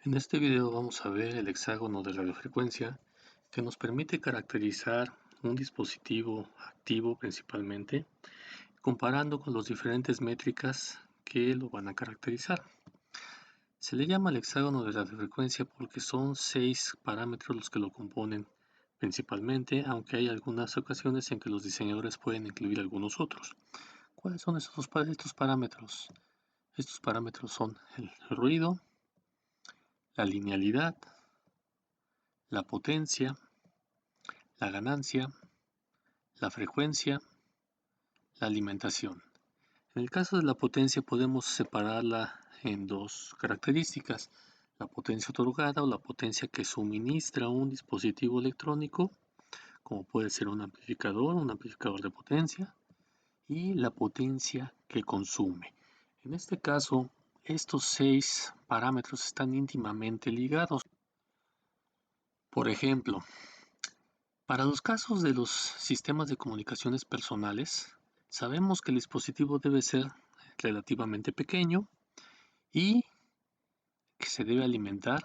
En este video vamos a ver el hexágono de radiofrecuencia que nos permite caracterizar un dispositivo activo principalmente, comparando con las diferentes métricas que lo van a caracterizar. Se le llama el hexágono de radiofrecuencia porque son 6 parámetros los que lo componen principalmente, aunque hay algunas ocasiones en que los diseñadores pueden incluir algunos otros. ¿Cuáles son estos parámetros? Estos parámetros son el ruido, la linealidad, la potencia, la ganancia, la frecuencia, la alimentación. En el caso de la potencia podemos separarla en dos características: la potencia otorgada o la potencia que suministra un dispositivo electrónico, como puede ser un amplificador de potencia, y la potencia que consume. En este caso, estos 6 parámetros están íntimamente ligados. Por ejemplo, para los casos de los sistemas de comunicaciones personales, sabemos que el dispositivo debe ser relativamente pequeño y que se debe alimentar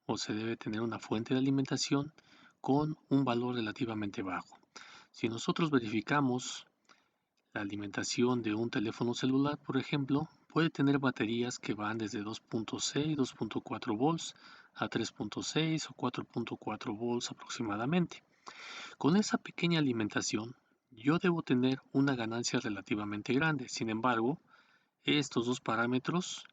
o se debe tener una fuente de alimentación con un valor relativamente bajo. Si nosotros verificamos la alimentación de un teléfono celular, por ejemplo, puede tener baterías que van desde 2.6, 2.4 volts a 3.6 o 4.4 volts aproximadamente. Con esa pequeña alimentación, yo debo tener una ganancia relativamente grande. Sin embargo, estos dos parámetros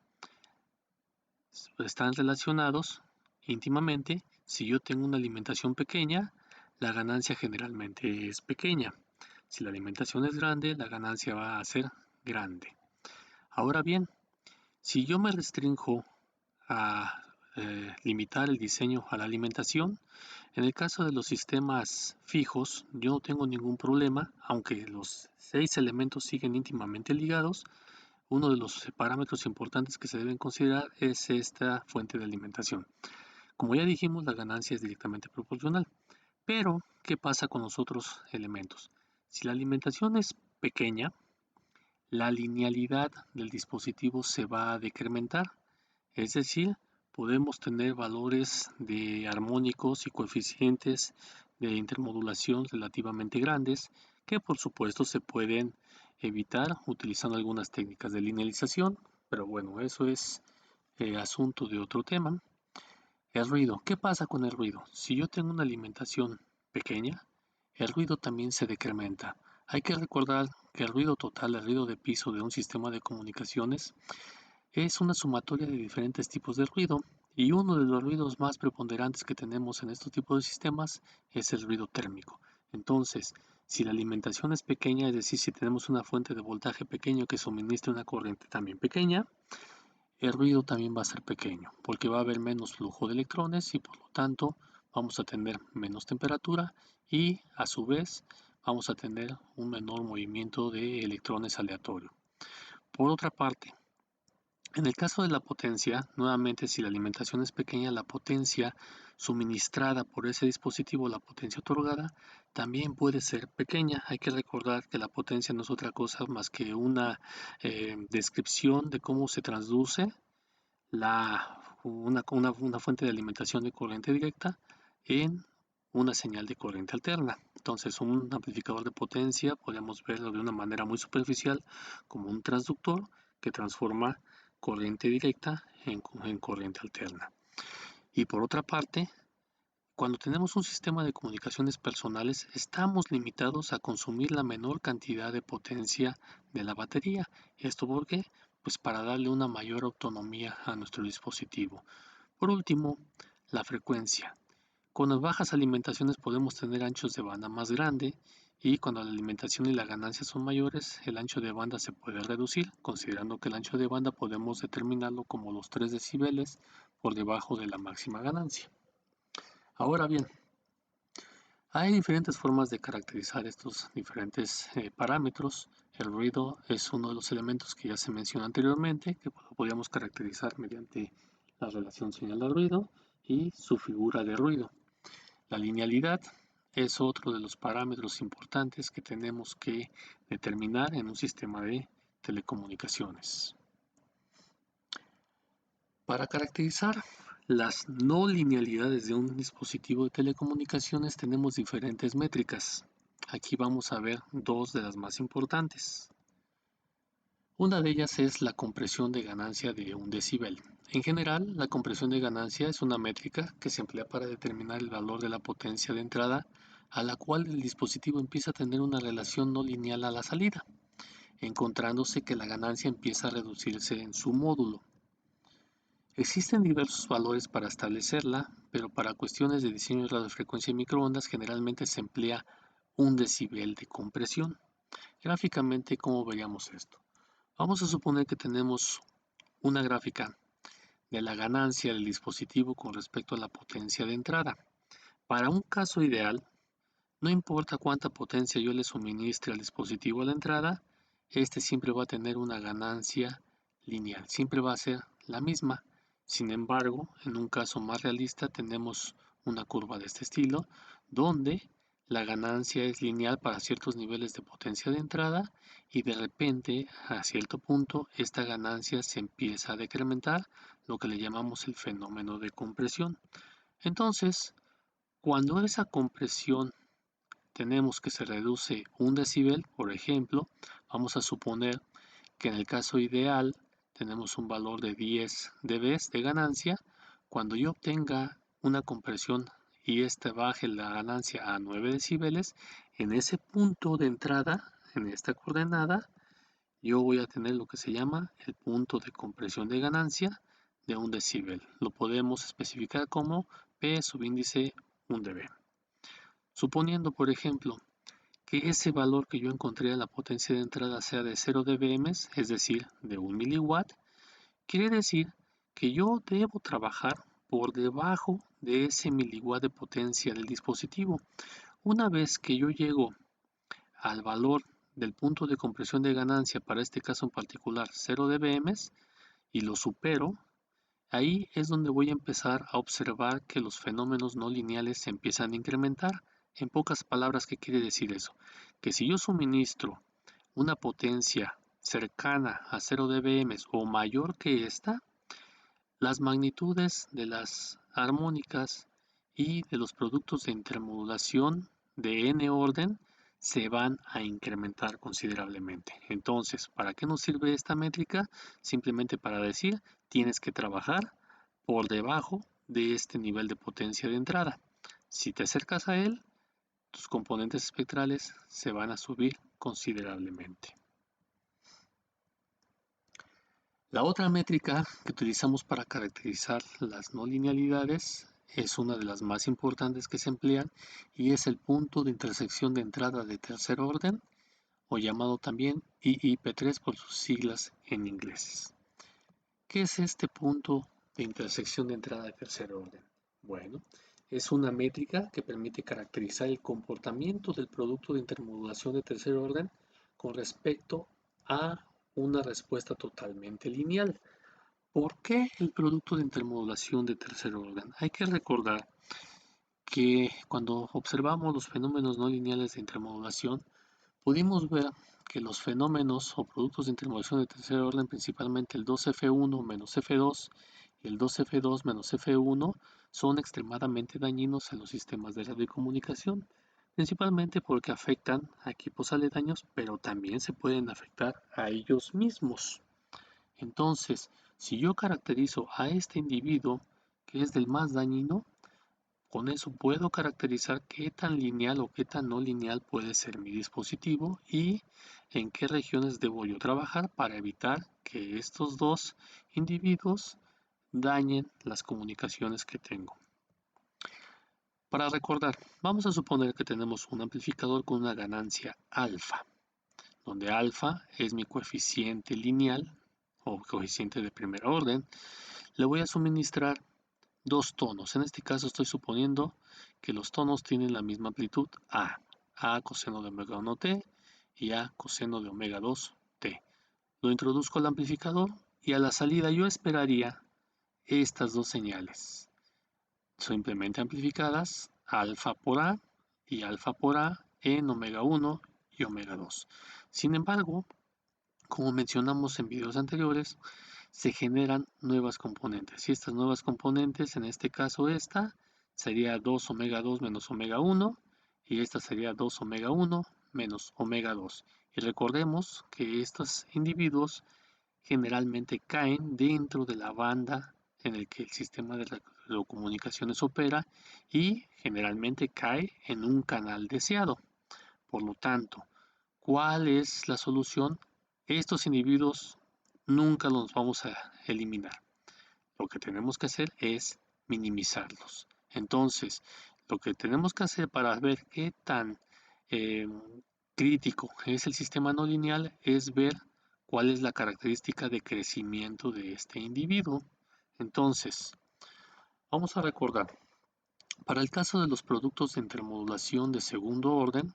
están relacionados íntimamente. Si yo tengo una alimentación pequeña, la ganancia generalmente es pequeña. Si la alimentación es grande, la ganancia va a ser grande. Ahora bien, si yo me restringo a limitar el diseño a la alimentación, en el caso de los sistemas fijos, yo no tengo ningún problema, aunque los 6 elementos siguen íntimamente ligados. Uno de los parámetros importantes que se deben considerar es esta fuente de alimentación. Como ya dijimos, la ganancia es directamente proporcional. Pero, ¿qué pasa con los otros elementos? Si la alimentación es pequeña, la linealidad del dispositivo se va a decrementar, es decir, podemos tener valores de armónicos y coeficientes de intermodulación relativamente grandes, que por supuesto se pueden evitar utilizando algunas técnicas de linealización, pero bueno, eso es asunto de otro tema. El ruido. ¿Qué pasa con el ruido? Si yo tengo una alimentación pequeña, el ruido también se decrementa. Hay que recordar que el ruido total, el ruido de piso de un sistema de comunicaciones, es una sumatoria de diferentes tipos de ruido, y uno de los ruidos más preponderantes que tenemos en estos tipos de sistemas es el ruido térmico. Entonces, si la alimentación es pequeña, es decir, si tenemos una fuente de voltaje pequeño que suministra una corriente también pequeña, el ruido también va a ser pequeño, porque va a haber menos flujo de electrones y por lo tanto vamos a tener menos temperatura y a su vez vamos a tener un menor movimiento de electrones aleatorio. Por otra parte, en el caso de la potencia, nuevamente si la alimentación es pequeña, la potencia suministrada por ese dispositivo, la potencia otorgada, también puede ser pequeña. Hay que recordar que la potencia no es otra cosa más que una descripción de cómo se traduce una fuente de alimentación de corriente directa en una señal de corriente alterna. Entonces, un amplificador de potencia podemos verlo de una manera muy superficial como un transductor que transforma corriente directa en corriente alterna. Y por otra parte, cuando tenemos un sistema de comunicaciones personales, estamos limitados a consumir la menor cantidad de potencia de la batería. ¿Esto por qué? Pues para darle una mayor autonomía a nuestro dispositivo. Por último, la frecuencia. Con las bajas alimentaciones podemos tener anchos de banda más grande, y cuando la alimentación y la ganancia son mayores, el ancho de banda se puede reducir, considerando que el ancho de banda podemos determinarlo como los 3 decibeles por debajo de la máxima ganancia. Ahora bien, hay diferentes formas de caracterizar estos diferentes parámetros. El ruido es uno de los elementos que ya se mencionó anteriormente, que podríamos caracterizar mediante la relación señal-ruido y su figura de ruido. La linealidad es otro de los parámetros importantes que tenemos que determinar en un sistema de telecomunicaciones. Para caracterizar las no linealidades de un dispositivo de telecomunicaciones tenemos diferentes métricas. Aquí vamos a ver dos de las más importantes. Una de ellas es la compresión de ganancia de un decibel. En general, la compresión de ganancia es una métrica que se emplea para determinar el valor de la potencia de entrada a la cual el dispositivo empieza a tener una relación no lineal a la salida, encontrándose que la ganancia empieza a reducirse en su módulo. Existen diversos valores para establecerla, pero para cuestiones de diseño de radiofrecuencia y microondas generalmente se emplea un decibel de compresión. Gráficamente, ¿cómo veríamos esto? Vamos a suponer que tenemos una gráfica de la ganancia del dispositivo con respecto a la potencia de entrada. Para un caso ideal, no importa cuánta potencia yo le suministre al dispositivo a la entrada, este siempre va a tener una ganancia lineal, siempre va a ser la misma. Sin embargo, en un caso más realista tenemos una curva de este estilo, donde la ganancia es lineal para ciertos niveles de potencia de entrada y de repente, a cierto punto, esta ganancia se empieza a decrementar, lo que le llamamos el fenómeno de compresión. Entonces, cuando esa compresión tenemos que se reduce un decibel, por ejemplo, vamos a suponer que en el caso ideal tenemos un valor de 10 dB de ganancia. Cuando yo obtenga una compresión y este baje la ganancia a 9 decibeles, en ese punto de entrada, en esta coordenada, yo voy a tener lo que se llama el punto de compresión de ganancia de un decibel. Lo podemos especificar como P subíndice 1 dB. Suponiendo, por ejemplo, que ese valor que yo encontré a la potencia de entrada sea de 0 dBm, es decir, de 1 miliwatt, quiere decir que yo debo trabajar por debajo de ese miliwatt de potencia del dispositivo. Una vez que yo llego al valor del punto de compresión de ganancia, para este caso en particular 0 dBm, y lo supero, ahí es donde voy a empezar a observar que los fenómenos no lineales se empiezan a incrementar. En pocas palabras, ¿qué quiere decir eso? Que si yo suministro una potencia cercana a 0 dBm o mayor que esta, las magnitudes de las armónicas y de los productos de intermodulación de n orden se van a incrementar considerablemente. Entonces, ¿para qué nos sirve esta métrica? Simplemente para decir, tienes que trabajar por debajo de este nivel de potencia de entrada. Si te acercas a él, tus componentes espectrales se van a subir considerablemente. La otra métrica que utilizamos para caracterizar las no linealidades es una de las más importantes que se emplean y es el punto de intersección de entrada de tercer orden, o llamado también IIP3 por sus siglas en inglés. ¿Qué es este punto de intersección de entrada de tercer orden? Bueno, es una métrica que permite caracterizar el comportamiento del producto de intermodulación de tercer orden con respecto a una respuesta totalmente lineal. ¿Por qué el producto de intermodulación de tercer orden? Hay que recordar que cuando observamos los fenómenos no lineales de intermodulación, pudimos ver que los fenómenos o productos de intermodulación de tercer orden, principalmente el 2F1 menos F2 y el 2F2 menos F1, son extremadamente dañinos en los sistemas de radiocomunicación, principalmente porque afectan a equipos aledaños, pero también se pueden afectar a ellos mismos. Entonces, si yo caracterizo a este individuo, que es del más dañino, con eso puedo caracterizar qué tan lineal o qué tan no lineal puede ser mi dispositivo y en qué regiones debo yo trabajar para evitar que estos dos individuos dañen las comunicaciones que tengo. Para recordar, vamos a suponer que tenemos un amplificador con una ganancia alfa, donde alfa es mi coeficiente lineal o coeficiente de primer orden. Le voy a suministrar dos tonos. En este caso estoy suponiendo que los tonos tienen la misma amplitud A coseno de omega 1t y A coseno de omega 2t. Lo introduzco al amplificador y a la salida yo esperaría estas dos señales, simplemente amplificadas, alfa por A y alfa por A en omega 1 y omega 2. Sin embargo, como mencionamos en videos anteriores, se generan nuevas componentes. Y estas nuevas componentes, en este caso esta, sería 2 omega 2 menos omega 1, y esta sería 2 omega 1 menos omega 2. Y recordemos que estos individuos generalmente caen dentro de la banda en el que el sistema de radiocomunicaciones opera y generalmente cae en un canal deseado. Por lo tanto, ¿cuál es la solución? Estos individuos nunca los vamos a eliminar. Lo que tenemos que hacer es minimizarlos. Entonces, lo que tenemos que hacer para ver qué tan eh, crítico es el sistema no lineal es ver cuál es la característica de crecimiento de este individuo. Entonces, vamos a recordar, para el caso de los productos de intermodulación de segundo orden,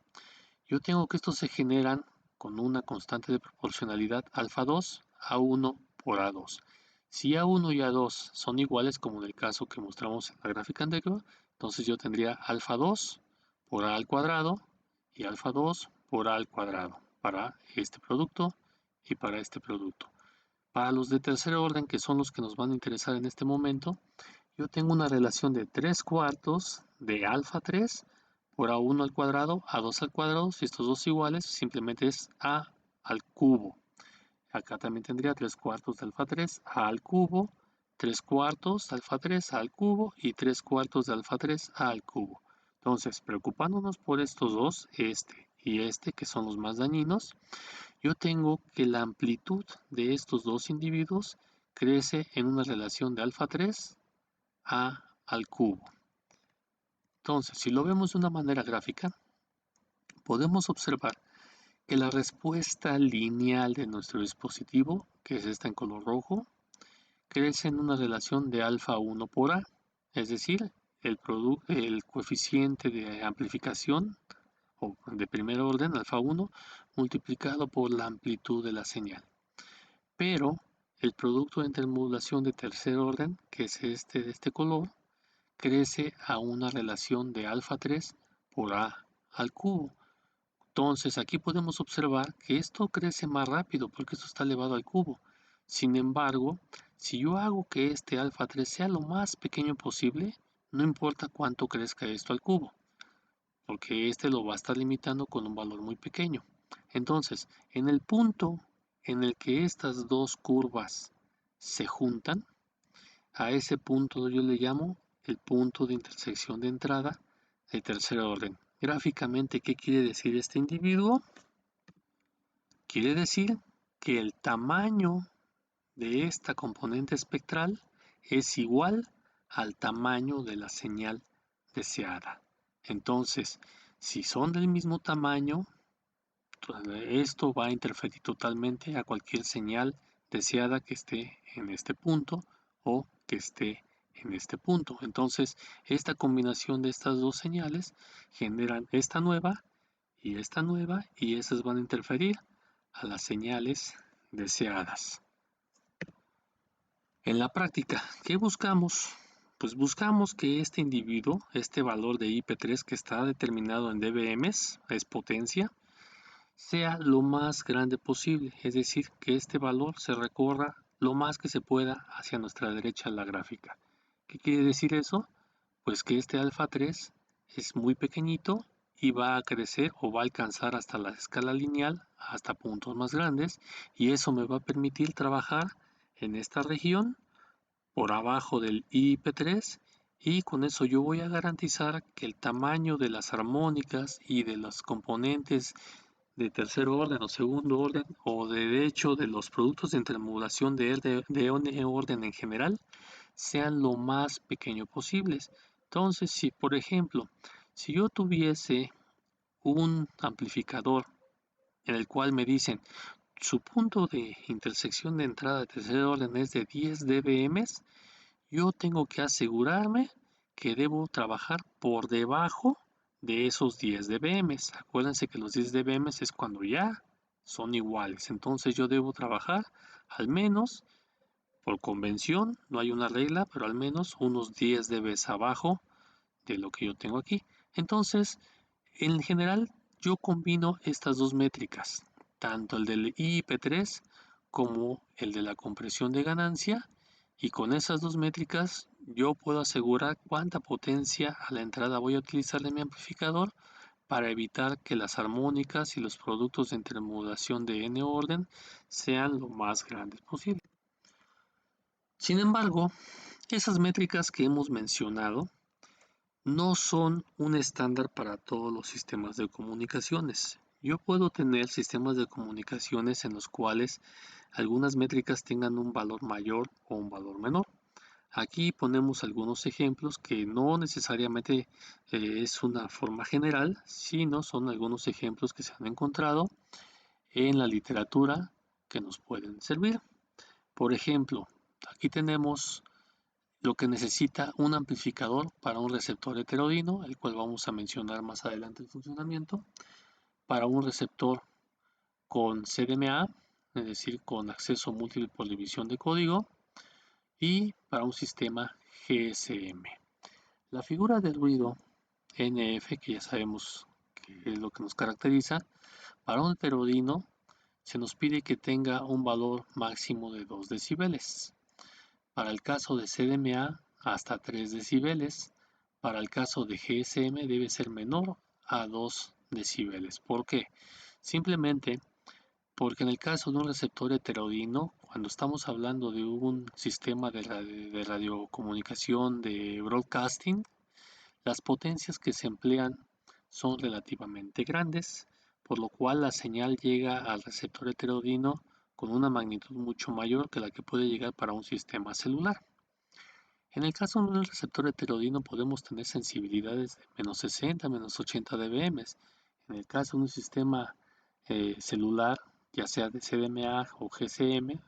yo tengo que estos se generan con una constante de proporcionalidad alfa 2 a 1 por A2. Si A1 y A2 son iguales, como en el caso que mostramos en la gráfica anterior, entonces yo tendría alfa 2 por A al cuadrado y alfa 2 por A al cuadrado para este producto y para este producto. Para los de tercer orden, que son los que nos van a interesar en este momento, yo tengo una relación de 3 cuartos de alfa 3 por A1 al cuadrado, A2 al cuadrado. Si estos dos iguales, simplemente es A al cubo. Acá también tendría 3 cuartos de alfa 3, A al cubo, 3 cuartos de alfa 3, A al cubo y 3 cuartos de alfa 3, A al cubo. Entonces, preocupándonos por estos dos, este y este, que son los más dañinos, yo tengo que la amplitud de estos dos individuos crece en una relación de alfa 3 A al cubo. Entonces, si lo vemos de una manera gráfica, podemos observar que la respuesta lineal de nuestro dispositivo, que es esta en color rojo, crece en una relación de alfa 1 por A, es decir, el coeficiente de amplificación o de primer orden, alfa 1, multiplicado por la amplitud de la señal. Pero el producto de intermodulación de tercer orden, que es este de este color, crece a una relación de alfa 3 por A al cubo. Entonces aquí podemos observar que esto crece más rápido porque esto está elevado al cubo. Sin embargo, si yo hago que este alfa 3 sea lo más pequeño posible, no importa cuánto crezca esto al cubo, porque este lo va a estar limitando con un valor muy pequeño. Entonces, en el punto en el que estas dos curvas se juntan, a ese punto yo le llamo el punto de intersección de entrada de tercer orden. Gráficamente, ¿qué quiere decir este individuo? Quiere decir que el tamaño de esta componente espectral es igual al tamaño de la señal deseada. Entonces, si son del mismo tamaño, esto va a interferir totalmente a cualquier señal deseada que esté en este punto o que esté en este punto. Entonces, esta combinación de estas dos señales generan esta nueva y esas van a interferir a las señales deseadas. En la práctica, ¿qué buscamos? Pues buscamos que este individuo, este valor de IP3 que está determinado en dBms, es potencia, sea lo más grande posible, es decir, que este valor se recorra lo más que se pueda hacia nuestra derecha en la gráfica. ¿Qué quiere decir eso? Pues que este alfa 3 es muy pequeñito y va a crecer o va a alcanzar hasta la escala lineal, hasta puntos más grandes, y eso me va a permitir trabajar en esta región por abajo del IP3 y con eso yo voy a garantizar que el tamaño de las armónicas y de los componentes de tercer orden o segundo orden o de hecho de los productos de intermodulación de orden en general sean lo más pequeño posibles. Entonces, si por ejemplo, si yo tuviese un amplificador en el cual me dicen su punto de intersección de entrada de tercer orden es de 10 dBm, yo tengo que asegurarme que debo trabajar por debajo de esos 10 dBm. Acuérdense que los 10 dBm es cuando ya son iguales. Entonces yo debo trabajar al menos, por convención, no hay una regla, pero al menos unos 10 dB abajo de lo que yo tengo aquí. Entonces, en general, yo combino estas dos métricas, tanto el del IP3 como el de la compresión de ganancia, y con esas dos métricas yo puedo asegurar cuánta potencia a la entrada voy a utilizar de mi amplificador para evitar que las armónicas y los productos de intermodulación de n orden sean lo más grandes posible. Sin embargo, esas métricas que hemos mencionado no son un estándar para todos los sistemas de comunicaciones. Yo puedo tener sistemas de comunicaciones en los cuales algunas métricas tengan un valor mayor o un valor menor. Aquí ponemos algunos ejemplos que no necesariamente es una forma general, sino son algunos ejemplos que se han encontrado en la literatura que nos pueden servir. Por ejemplo, aquí tenemos lo que necesita un amplificador para un receptor heterodino, el cual vamos a mencionar más adelante el funcionamiento, para un receptor con CDMA, es decir, con acceso múltiple por división de código, y para un sistema GSM. La figura de ruido NF, que ya sabemos que es lo que nos caracteriza, para un heterodino se nos pide que tenga un valor máximo de 2 decibeles. Para el caso de CDMA, hasta 3 decibeles. Para el caso de GSM debe ser menor a 2 decibeles. ¿Por qué? Simplemente porque en el caso de un receptor heterodino, cuando estamos hablando de un sistema de radiocomunicación de broadcasting, las potencias que se emplean son relativamente grandes, por lo cual la señal llega al receptor heterodino con una magnitud mucho mayor que la que puede llegar para un sistema celular. En el caso de un receptor heterodino podemos tener sensibilidades de menos 60, menos 80 dBm. En el caso de un sistema celular, ya sea de CDMA o GSM,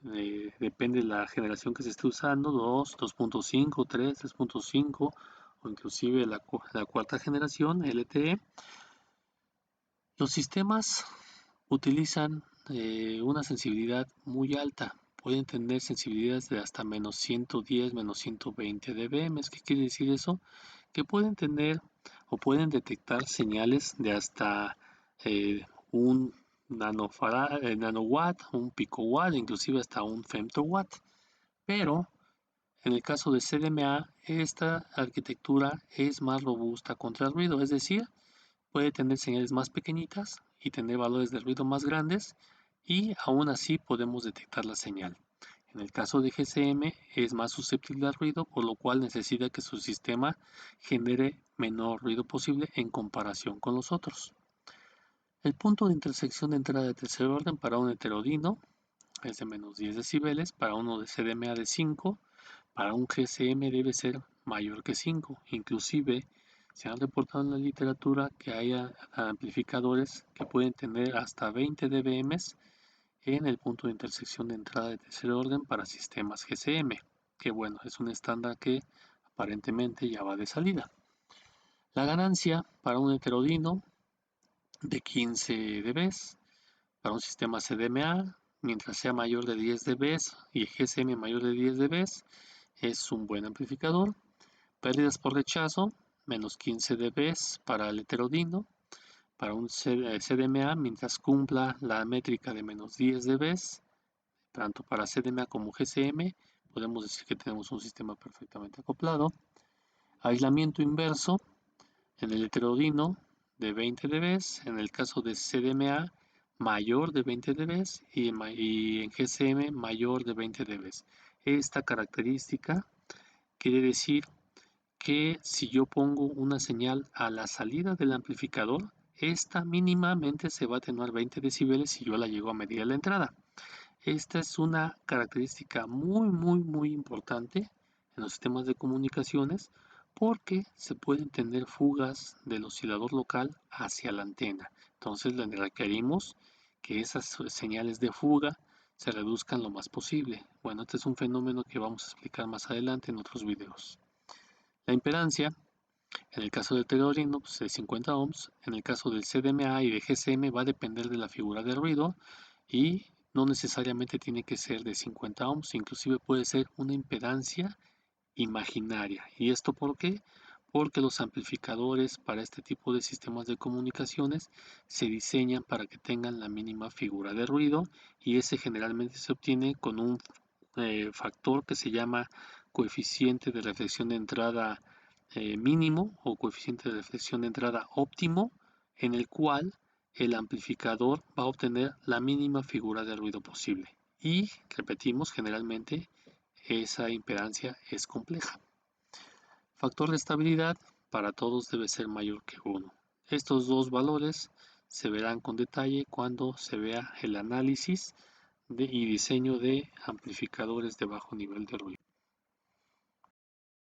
depende de la generación que se esté usando, 2, 2.5, 3, 3.5 o inclusive la cuarta generación, LTE. Los sistemas utilizan una sensibilidad muy alta. Pueden tener sensibilidades de hasta menos 110, menos 120 dBm. ¿Qué quiere decir eso? Que pueden tener o pueden detectar señales de hasta un nanowatt, un picowatt, inclusive hasta un femtowatt. Pero en el caso de CDMA, esta arquitectura es más robusta contra el ruido, es decir, puede tener señales más pequeñitas y tener valores de ruido más grandes, y aún así podemos detectar la señal. En el caso de GSM es más susceptible al ruido, por lo cual necesita que su sistema genere menor ruido posible en comparación con los otros. El punto de intersección de entrada de tercer orden para un heterodino es de menos 10 decibeles, para uno de CDMA de 5, para un GSM debe ser mayor que 5. Inclusive se han reportado en la literatura que hay amplificadores que pueden tener hasta 20 dBm en el punto de intersección de entrada de tercer orden para sistemas GSM, que bueno, es un estándar que aparentemente ya va de salida. La ganancia para un heterodino de 15 dB, para un sistema CDMA, mientras sea mayor de 10 dB y GSM mayor de 10 dB, es un buen amplificador. Pérdidas por rechazo, menos 15 dB para el heterodino. Para un CDMA, mientras cumpla la métrica de menos 10 dB, tanto para CDMA como GSM, podemos decir que tenemos un sistema perfectamente acoplado. Aislamiento inverso en el heterodino de 20 dB, en el caso de CDMA mayor de 20 dB y en GSM mayor de 20 dB. Esta característica quiere decir que si yo pongo una señal a la salida del amplificador, esta mínimamente se va a atenuar 20 decibeles si yo la llego a medir a la entrada. Esta es una característica muy importante en los sistemas de comunicaciones, porque se pueden tener fugas del oscilador local hacia la antena. Entonces le requerimos que esas señales de fuga se reduzcan lo más posible. Bueno, este es un fenómeno que vamos a explicar más adelante en otros videos. La impedancia, en el caso del heterodino, pues es 50 ohms. En el caso del CDMA y de GSM va a depender de la figura de ruido y no necesariamente tiene que ser de 50 ohms, inclusive puede ser una impedancia imaginaria. ¿Y esto por qué? porque los amplificadores para este tipo de sistemas de comunicaciones se diseñan para que tengan la mínima figura de ruido, y ese generalmente se obtiene con un factor que se llama coeficiente de reflexión de entrada mínimo o coeficiente de reflexión de entrada óptimo, en el cual el amplificador va a obtener la mínima figura de ruido posible. Y repetimos, generalmente esa impedancia es compleja. Factor de estabilidad para todos debe ser mayor que 1. Estos dos valores se verán con detalle cuando se vea el análisis y diseño de amplificadores de bajo nivel de ruido.